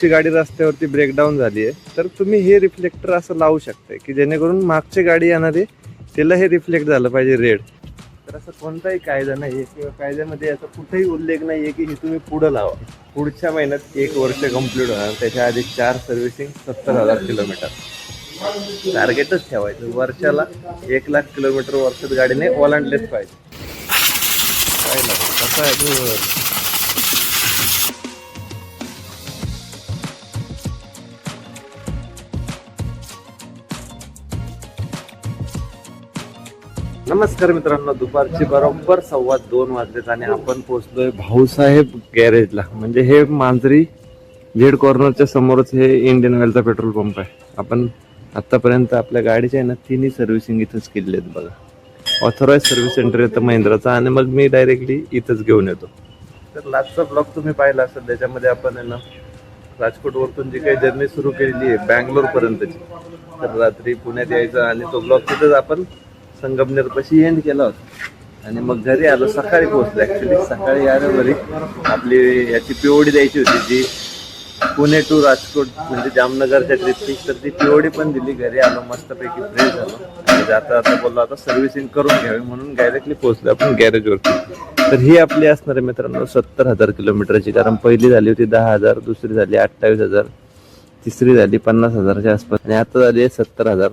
ची गाडी रस्त्यावरती ब्रेकडाऊन झाली आहे तर तुम्ही हे रिफ्लेक्टर असं लावू शकताय की जेणेकरून मागची गाडी येणार आहे त्याला हे रिफ्लेक्ट झालं पाहिजे रेड. तर असं कोणताही कायदा नाहीये किंवा कायद्यामध्ये याचा कुठेही उल्लेख नाहीये की हे तुम्ही पुढं लावा. पुढच्या महिन्यात 1 वर्ष कंप्लीट होणार, त्याच्या आधी 4 सर्व्हिसिंग 70,000 किलोमीटर टार्गेटच ठेवायचं. वर्षाला 1,00,000 किलोमीटर वर्षात गाडीने ओलांडलेच पाहिजे. काय लागेल कसं आहे. नमस्कार मित्रांनो, दुपारची बरोबर 2:15 वाजलेत आणि आपण पोहोचलोय भाऊसाहेब गॅरेजला. म्हणजे हे मांजरी झेड कॉर्नरच्या समोरच हे इंडियन ऑइलचा पेट्रोल पंप आहे. आपण आतापर्यंत आपल्या गाडीच्या आहे ना 3ही सर्व्हिसिंग इथंच केलेली आहेत बघा. ऑथोराइज सर्व्हिस सेंटर येतं महिंद्राचा आणि मग मी डायरेक्टली इथंच घेऊन येतो. तर लास्टचा ब्लॉग तुम्ही पाहिला असेल, त्याच्यामध्ये आपण आहे ना राजकोटवरतून जी काही जर्नी सुरू केलेली आहे बँगलोर पर्यंतची, तर रात्री पुण्यात यायचं आणि तो ब्लॉग तिथंच आपण संगमनेरपाशी एंड केला होता आणि मग घरी आलो. सकाळी पोहोचलो. ॲक्च्युली सकाळी आलो घरी. आपली याची पीओडी द्यायची होती जी पुणे टू राजकोट म्हणजे जामनगरच्या ट्रिपची, तर ती पीओडी पण दिली. घरी आलो, मस्तपैकी फ्रेश झालो आणि जाता बोललो आता सर्व्हिसिंग करून घ्यावी म्हणून डायरेक्टली पोहोचलो आपण गॅरेजवरती. तर ही आपली असणार आहे मित्रांनो 70,000 किलोमीटरची, कारण पहिली झाली होती 10,000, दुसरी झाली 28,000, तिसरी झाली 50,000च्या आसपास आणि आता झाली आहे 70,000.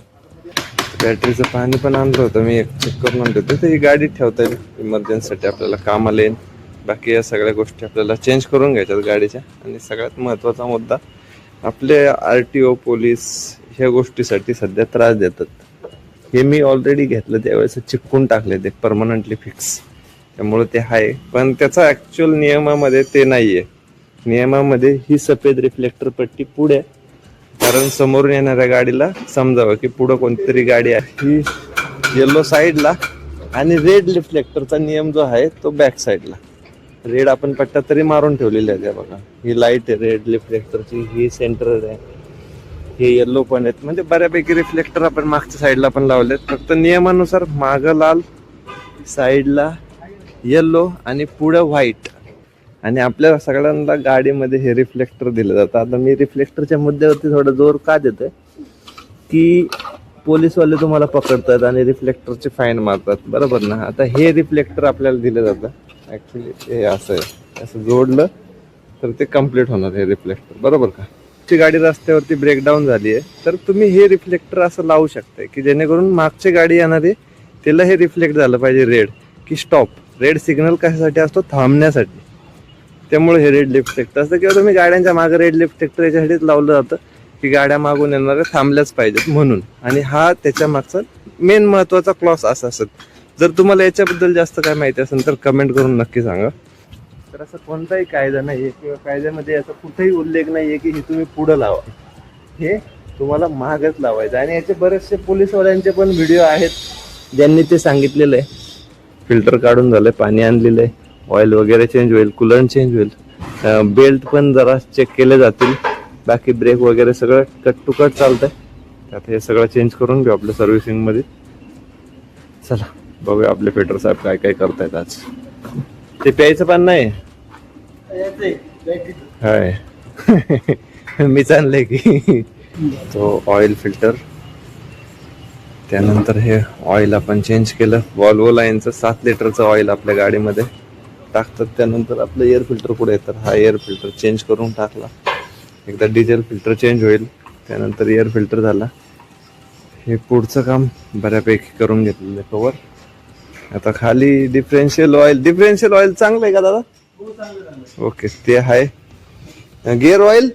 बॅटरीचं पाणी पण आणलं होतं मी, एक चेक करून आणलं होतं. तर ही गाडीत ठेवता येईल इमर्जन्सीसाठी, आपल्याला कामाला येईल. बाकी या सगळ्या गोष्टी आपल्याला चेंज करून घ्यायच्यात गाडीच्या. आणि सगळ्यात महत्त्वाचा मुद्दा, आपले RTO पोलीस ह्या गोष्टीसाठी सध्या त्रास देतात. हे मी ऑलरेडी घेतलं त्यावेळेस चिपकून टाकले ते परमनंटली फिक्स, त्यामुळे ते आहे. पण त्याचा ॲक्च्युअल नियमामध्ये ते नाही आहे. नियमामध्ये ही सफेद रिफ्लेक्टर पट्टी पुढे, कारण समोरून येणाऱ्या गाडीला समजावं की पुढं कोणतीतरी गाडी आहे, ही येलो साईडला. आणि रेड रिफ्लेक्टरचा नियम जो आहे तो बॅक साईडला. रेड आपण पट्ट्या तरी मारून ठेवलेली आहे बघा. ही लाईट आहे रेड रिफ्लेक्टरची, ही सेंटर आहे, हे येल्लो पण आहेत. म्हणजे बऱ्यापैकी रिफ्लेक्टर आपण मागच्या साईडला पण लावलेत. फक्त नियमानुसार मागं लाल, साईडला येल्लो आणि पुढं व्हाईट. आणि आपल्या सगळ्यांना गाडीमध्ये हे रिफ्लेक्टर दिलं जातं. आता मी रिफ्लेक्टरच्या मुद्द्यावरती थोडा जोर का देतोय की पोलीसवाले तुम्हाला पकडतात आणि रिफ्लेक्टरचे फाईन मारतात, बरोबर ना. आता हे रिफ्लेक्टर आपल्याला दिलं जातं. ॲक्च्युली हे असं आहे, असं जोडलं तर ते कम्प्लीट होणार हे रिफ्लेक्टर, बरोबर का. ची गाडी रस्त्यावरती ब्रेकडाऊन झाली आहे तर तुम्ही हे रिफ्लेक्टर असं लावू शकताय की जेणेकरून मागची गाडी येणार आहे त्याला हे रिफ्लेक्ट झालं पाहिजे रेड, की स्टॉप. रेड सिग्नल कशासाठी असतो? थांबण्यासाठी. त्यामुळे हे रेड रिफ्लेक्टर असतं. किंवा तुम्ही गाड्यांच्या मागे रेड रिफ्लेक्टर याच्यासाठीच लावलं जातं की गाड्या मागून येणाऱ्या थांबल्याच पाहिजेत म्हणून. आणि हा त्याच्या मागचा मेन महत्वाचा क्लॉज असा असत. जर तुम्हाला याच्याबद्दल जास्त काय माहिती असेल तर कमेंट करून नक्की सांगा. तर असं कोणताही कायदा नाहीये किंवा कायद्यामध्ये याचा कुठेही उल्लेख नाहीये की हे तुम्ही पुढं लावा. हे तुम्हाला मागच लावायचं. आणि याचे बरेचसे पोलीसवाल्यांचे पण व्हिडिओ आहेत ज्यांनी ते सांगितलेलं आहे. फिल्टर काढून झालंय, पाणी आणलेलं आहे, ऑइल वगैरे चेंज होईल, कूलंट चेंज होईल, बेल्ट पण जरा चेक केले जातील. बाकी ब्रेक वगैरे सगळं कट टू कट चालतंय. त्यात हे सगळं चेंज करून घेऊ आपल्या सर्व्हिसिंगमध्ये. चला बघूया आपले फिटर साहेब काय काय करतायत आज. ते प्यायचं पण नाही हाय मीच आणलंय की. तो ऑइल फिल्टर, त्यानंतर हे ऑइल आपण चेंज केलं. वॉल्वो लाईनचं 7 लिटरचं ऑइल आपल्या गाडीमध्ये टाकतात. त्यानंतर आपलं एअर फिल्टर पुढे येतात. हा एअर फिल्टर चेंज करून टाकला. एकदा डिझेल फिल्टर चेंज होईल, त्यानंतर एअर फिल्टर झाला. हे पुढचं काम बऱ्यापैकी करून घेतलेलं आहे कवर. आता खाली डिफरेन्शियल ऑइल चांगलं आहे का दादा? ओके, ते आहे. गिअर ऑइल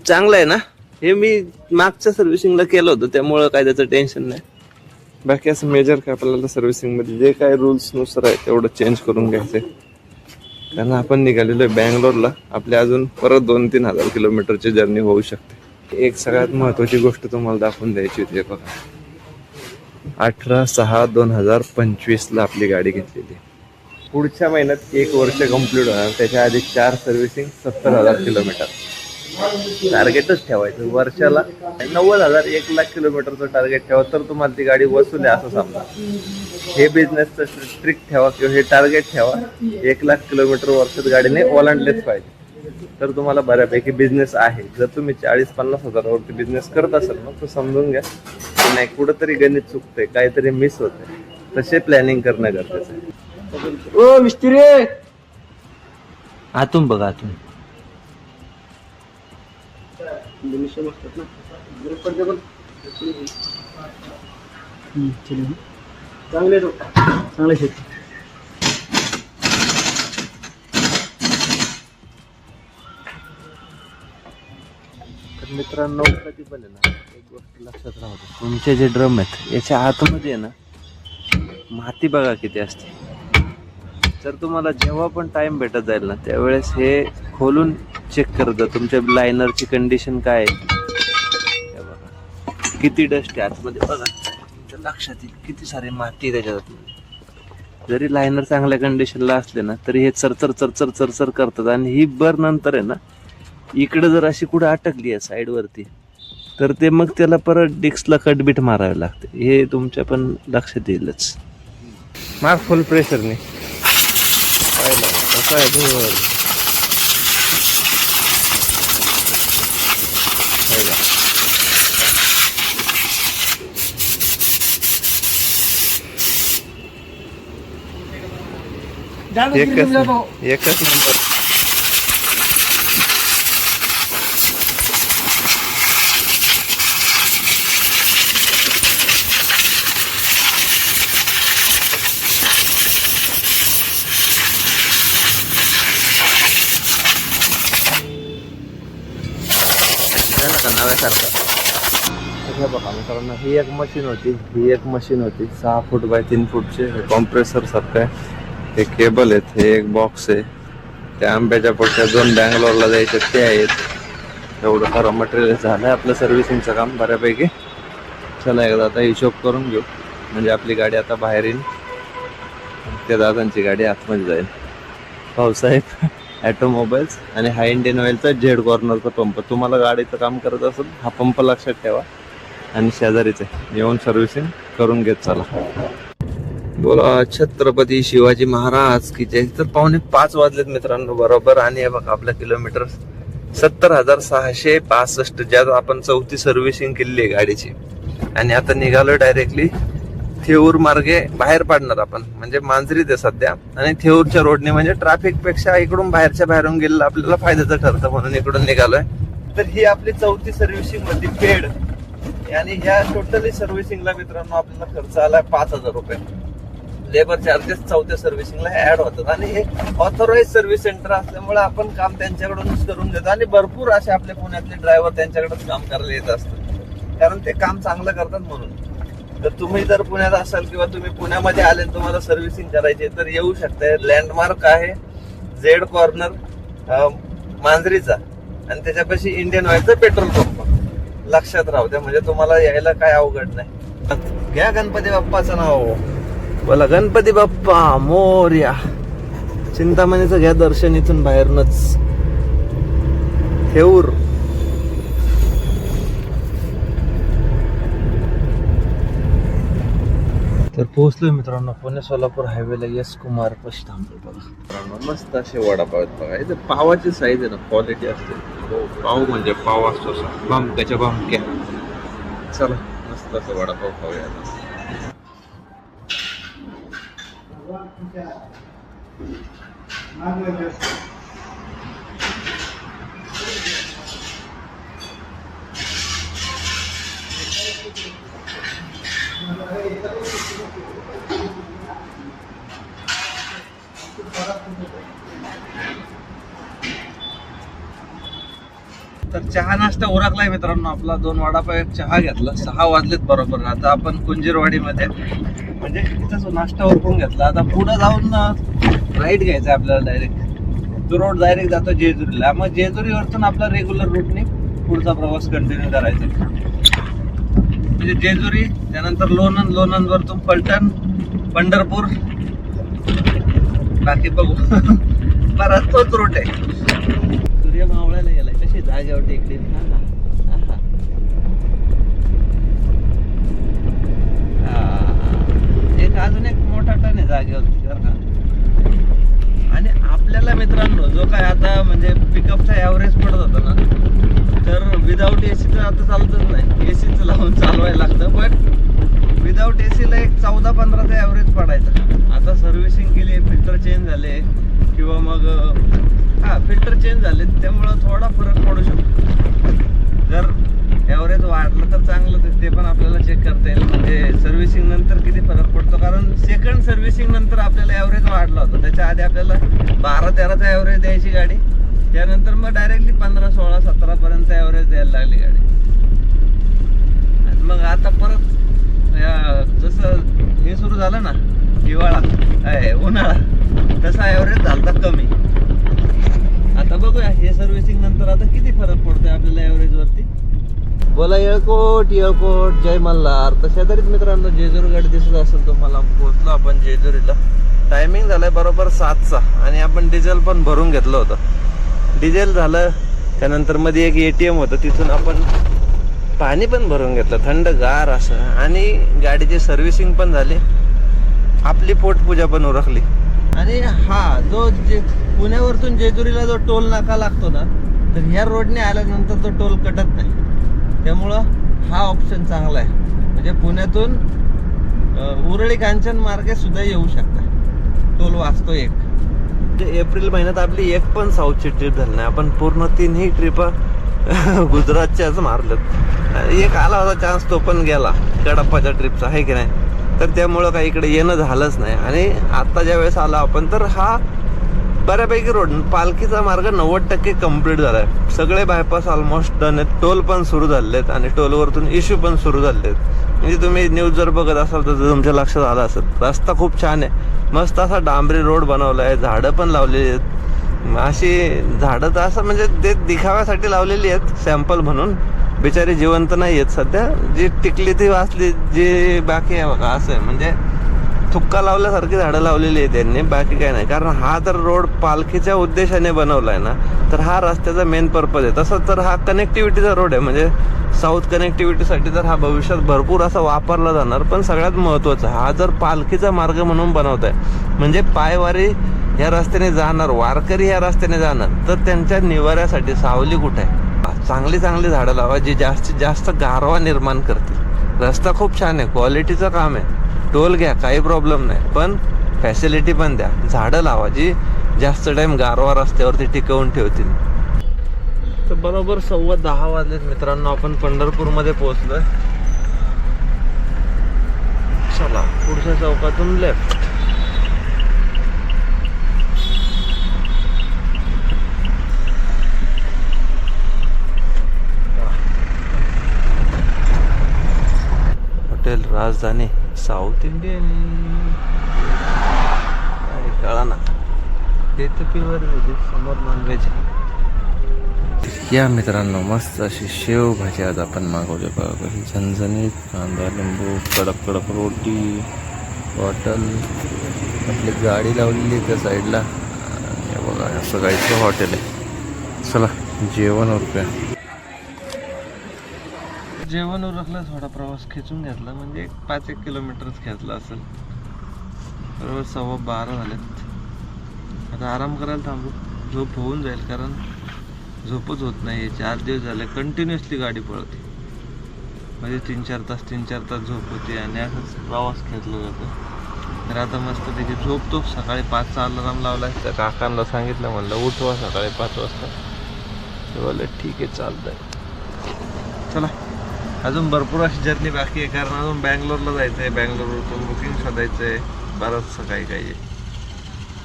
चांगलं आहे ना. हे मी मागच्या सर्व्हिसिंगला केलं होतं त्यामुळं काय त्याचं टेन्शन नाही. बाकी असं मेजर काय आपल्याला सर्व्हिसिंगमध्ये जे काय रूल्स नुसार आहे तेवढं चेंज करून घ्यायचंय. कारण आपण निघालेलो आहे बँगलोरला. आपल्या अजून परत 2-3 हजार किलोमीटरची जर्नी होऊ शकते. एक सगळ्यात महत्वाची गोष्ट तुम्हाला दाखवून द्यायची होती बघा. 18/6/2025 आपली गाडी घेतलेली. पुढच्या महिन्यात 1 वर्ष कंप्लीट होणार, त्याच्या आधी 4 सर्व्हिसिंग 70,000 किलोमीटर टार्गेटच ठेवायचं वर्षाला 90,000 1,00,000 किलोमीटरचं टार्गेट ठेवा तर तुम्हाला ती गाडी वसूल आहे असं समजा. हे बिझनेसचं स्ट्रिक्ट ठेवा किंवा हे टार्गेट ठेवा 1,00,000 किलोमीटर वर्षात गाडीने ओलांडलेच पाहिजे तर तुम्हाला बऱ्यापैकी बिझनेस आहे. जर तुम्ही 40-50 हजारावरती बिझनेस करत असाल ना तर समजून घ्या की नाही कुठंतरी गणित चुकतंय, काहीतरी मिस होतंय. तसे प्लॅनिंग करणं गरजेचं आहे. ओ मिस्त्री आतून बघा आतून चांगले चांगले शेती. तर मित्रांनो कधी पण आहे ना एक गोष्ट लक्षात राहू दे, तुमचे जे ड्रम आहेत याच्या आतमध्ये आहे ना माती बघा किती असते. तर तुम्हाला जेव्हा पण टाइम भेटत जाईल ना त्यावेळेस हे खोलून चेक करत जा तुमच्या लायनरची कंडिशन काय आहे. हे बघा किती डस्ट आहे आतमध्ये बघा, तुमच्या लक्षात येईल किती सारी माती त्याच्यात. जरी लायनर चांगल्या कंडिशनला असले ना तरी हे चरचर चरचर चरचर करतात आणि ही बर नंतर आहे ना इकडे जर अशी कुठे अटकली आहे साईडवरती तर ते मग त्याला परत डिस्कला कटबीट मारावे लागते. हे तुमच्या पण लक्षात येईलच. मार फुल प्रेशरने कसं आहे धूळ. एकच नंबर. नव्यासारखं बघा मित्रांनो ही एक मशीन होती 6 फूट बाय 3 फूटचे. हे कॉम्प्रेसर सारखं आहे, हे केबल आहेत, हे एक बॉक्स आहे, त्या आंब्याच्या पोट्या 2 बँगलोरला जायचे ते आहेत. एवढं खरं मटेरियल झालं आपलं सर्व्हिसिंगचं काम बऱ्यापैकी. चला एकदा आता हिशोब करून घेऊ म्हणजे आपली गाडी आता बाहेर येईल, त्या दादांची गाडी आतमध्ये जाईल. भाऊसाहेब ऑटोमोबाईल्स आणि हा इंडियन ऑइलचा झेड कॉर्नरचा पंप. तुम्हाला गाडीचं काम करत असेल हा पंप लक्षात ठेवा आणि शेजारीच आहे, येऊन सर्व्हिसिंग करून घेत चला. बोला छत्रपती शिवाजी महाराज की जय. तर 4:45 वाजलेत मित्रांनो बरोबर. आणि हे बघा आपलं किलोमीटर 70,665 ज्यात आपण 4थी सर्व्हिसिंग केली आहे गाडीची. आणि आता निघालो डायरेक्टली थेऊर मार्गे बाहेर पडणार आपण, म्हणजे मांजरीत आहे सध्या. आणि थेऊरच्या रोडने म्हणजे ट्रॅफिक पेक्षा इकडून बाहेरच्या बाहेरून गेलेलं आपल्याला फायद्याचं ठरतं म्हणून इकडून निघालोय. तर ही आपली 4थी सर्व्हिसिंग होती पेड. आणि ह्या टोटली सर्व्हिसिंगला मित्रांनो आपल्याला खर्च आलाय 5,000 रुपये. लेबर चार्जेस 4थ्या सर्व्हिसिंगला ऍड होतात. आणि हे ऑथोराइज सर्व्हिस सेंटर असल्यामुळे आपण काम त्यांच्याकडूनच करून घेतो. आणि भरपूर असे आपले पुण्यातले ड्रायव्हर त्यांच्याकडेच काम करायला येत असतात कारण ते काम चांगलं करतात म्हणून. तर तुम्ही जर पुण्यात असाल किंवा तुम्ही पुण्यामध्ये आले तुम्हाला सर्व्हिसिंग करायची तर येऊ शकताय. लँडमार्क आहे झेड कॉर्नर मांजरीचा आणि त्याच्यापाशी इंडियन ऑइलचा पेट्रोल पंप. लक्षात राहू द्या म्हणजे तुम्हाला यायला काय अवघड नाही. घ्या गणपती बाप्पाचं नाव. बोला गणपती बाप्पा मोरया. चिंतामणीचं घ्या दर्शन इथून बाहेरनच. थेऊर तर पोहोचलोय मित्रांनो पुणे सोलापूर हायवेला. यश कुमार पशी थांबलो बघा मित्रांनो. मस्त असे वडापाव आहेत बघा. इथे पावाची साईज आहे ना क्वालिटी असते. पाव म्हणजे पाव असतो भामक्याच्या भामक्या. चला मस्त असं वडापाव खाऊया आता. तर चहा नाश्ता उरकलाय मित्रांनो आपला. 2 वडापाव एक चहा घेतला. 6 वाजलेत बरोबर. आता आपण कुंजीरवाडीमध्ये म्हणजे तिथं नाश्ता उरकून घेतला. आता पुढे जाऊन राईट घ्यायचा आपल्याला डायरेक्ट. तो रोड डायरेक्ट जातो जेजुरीला. मग जेजुरीवरतून आपला रेग्युलर रूटने पुढचा प्रवास कंटिन्यू करायचा. म्हणजे जेजुरी त्यानंतर लोणंद, लोणंदवरतून फलटण, पंढरपूर, बाकी बघू. बराच तोच रूट आहे. सूर्य मावळायला गेलाय. कशी कशी जागेवर टेकडी. हा ना. एक अजून एक मोठा टन आहे जागेवरती बरं का. आणि आपल्याला मित्रांनो जो काय आता म्हणजे पिकअपचा ॲव्हरेज पडत होता ना, तर विदाऊट एसी तर आता चालतच नाही. एसीचं लावून चालवायला लागतं. पण विदाऊट एसीला एक 14-15चा ॲव्हरेज पडायचा. आता सर्व्हिसिंग केली, फिल्टर चेंज झाले किंवा मग फिल्टर चेंज झाले, त्यामुळं थोडा फरक पडू शकतो. जर ॲव्हरेज वाढलं तर चांगलं, ते पण आपल्याला चेक करता येईल. म्हणजे सर्व्हिसिंग नंतर किती फरक पडतो. कारण सेकंड सर्व्हिसिंग नंतर आपल्याला ॲव्हरेज वाढला होता. त्याच्या आधी आपल्याला 12-13चा ॲव्हरेज द्यायची गाडी, त्यानंतर मग डायरेक्टली 15-16-17 पर्यंत ॲव्हरेज द्यायला लागली गाडी. आणि मग आता परत जसं हे सुरू झालं ना, हिवाळा उन्हाळा, तसा ॲव्हरेज झाला कमी. आता बघूया हे सर्व्हिसिंग नंतर आता किती फरक पडतोय आपल्याला ॲव्हरेज वरती. बोला येळकोट येळकोट, जय मल्हार. तर शेजारीच मित्रांनो जेजुरी गाडी दिसत असेल तुम्हाला. पोहोचलो आपण जेजुरीला. टायमिंग झालाय बरोबर 7चा आणि आपण डिझेल पण भरून घेतलं होतं. डिझेल झालं, त्यानंतर मध्ये एक ATM होतं, तिथून आपण पाणी पण भरून घेतलं थंडगार असं. आणि गाडीची सर्व्हिसिंग पण झाली, आपली पोटपूजा पण उरकली. आणि जो पुण्यावरतून जेजुरीला जो टोल नाका लागतो ना, तर ह्या रोडने आल्यानंतर तो टोल कटत नाही. त्यामुळं हा ऑप्शन चांगला आहे. म्हणजे पुण्यातून उरळी कांचन मार्गे सुद्धा येऊ शकता, टोल वाचतो एक. म्हणजे एप्रिल महिन्यात आपली एक पण साऊथची ट्रिप झाली नाही. आपण पूर्ण 3ही ट्रिपा गुजरातच्याच मारल्यात. एक आला होता चान्स, तो पण गेला कडप्पाच्या ट्रिपचा, आहे की नाही. तर त्यामुळं काही इकडे येणं झालंच नाही. आणि आता ज्या वेळेस आला आपण, तर हा बऱ्यापैकी रोड, पालखीचा मार्ग 90% कम्प्लीट झालाय. सगळे बायपास ऑलमोस्ट डन आहेत. टोल पण सुरू झाले आहेत आणि टोलवरतून इश्यू पण सुरू झाले आहेत. म्हणजे तुम्ही न्यूज जर बघत असाल तर तुमच्या लक्षात आलं असेल. रस्ता खूप छान आहे, मस्त असा डांबरी रोड बनवला आहे, झाडं पण लावलेली आहेत. अशी झाडं तर असं म्हणजे ते दिखाव्यासाठी लावलेली आहेत, सॅम्पल म्हणून. बिचारी जिवंत नाही आहेत सध्या, जी टिकली ती वाचली, जी बाकी आहे बघा असं आहे. म्हणजे थुक्का लावल्यासारखी झाडं लावलेली आहे त्यांनी, बाकी काय नाही. कारण हा तर रोड पालखीच्या उद्देशाने बनवला आहे ना, तर हा रस्त्याचा मेन पर्पज आहे. तसं तर हा कनेक्टिव्हिटीचा रोड आहे. म्हणजे साऊथ कनेक्टिव्हिटीसाठी तर हा भविष्यात भरपूर असा वापरला जाणार. पण सगळ्यात महत्त्वाचा, हा जर पालखीचा मार्ग म्हणून बनवत आहे, म्हणजे पायवारी ह्या रस्त्याने जाणार, वारकरी ह्या रस्त्याने जाणार, तर त्यांच्या निवाऱ्यासाठी सावली कुठे आहे. चांगली चांगली झाडं लावा, जी जास्तीत जास्त गारवा निर्माण करतील. रस्ता खूप छान आहे, क्वालिटीचं काम आहे. टोल घ्या, काही प्रॉब्लेम नाही, पण फॅसिलिटी पण द्या. झाडं लावा जी जास्त टाइम गारवा रस्त्यावरती टिकवून ठेवतील. तर बरोबर 10:15 वाजलेत मित्रांनो, आपण पंढरपूरमध्ये पोहोचलोय. चला पुढच्या चौकातून लेफ्ट. हॉटेल राजधानी साऊथ इंडियन, कळा ना. ते तर प्युअर व्हेज, समोर नॉनव्हेज. या मित्रांनो, मस्त अशी शेव भाजी आज आपण मागवली बघा. झणझणीत कांदा लिंबू, कडक कडक रोटी, बॉटल. आपली गाडी लावलेली त्या साईडला. हे बघा असं काहीचं हॉटेल आहे. चला जेवण उरकूया. जेवण उरकलं, थोडा प्रवास खेचून घेतला, म्हणजे 5-1 किलोमीटरच खेचला असेल. बरोबर 12:15 झालेत. आता आराम करायला थांबू, झोप होऊन जाईल. कारण झोपच होत नाही. 4 दिवस झाले कंटिन्युअसली गाडी पळते. म्हणजे 3-4 तास झोप होती आणि असंच प्रवास खेचला जातो. तर आता मस्तपैकी झोपतो. सकाळी 5चा अलार्म लावला. त्या काकांना सांगितलं, म्हणलं उठवा सकाळी 5 वाजता. ते बोलले ठीक आहे चालतंय. चला अजून भरपूर अशी जर्नी बाकी आहे. कारण अजून बँगलोरला जायचं आहे. बँगलोरवरून बुकिंग शोधायचं आहे, बरंचसं काही आहे.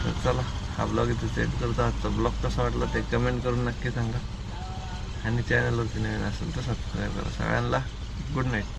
तर चला हा ब्लॉग इथे सेट करतो. आजचा ब्लॉग कसा वाटला ते कमेंट करून नक्की सांगा. आणि चॅनलवरती नवीन असेल तर सबस्क्राईब करा. सगळ्यांना गुड नाईट.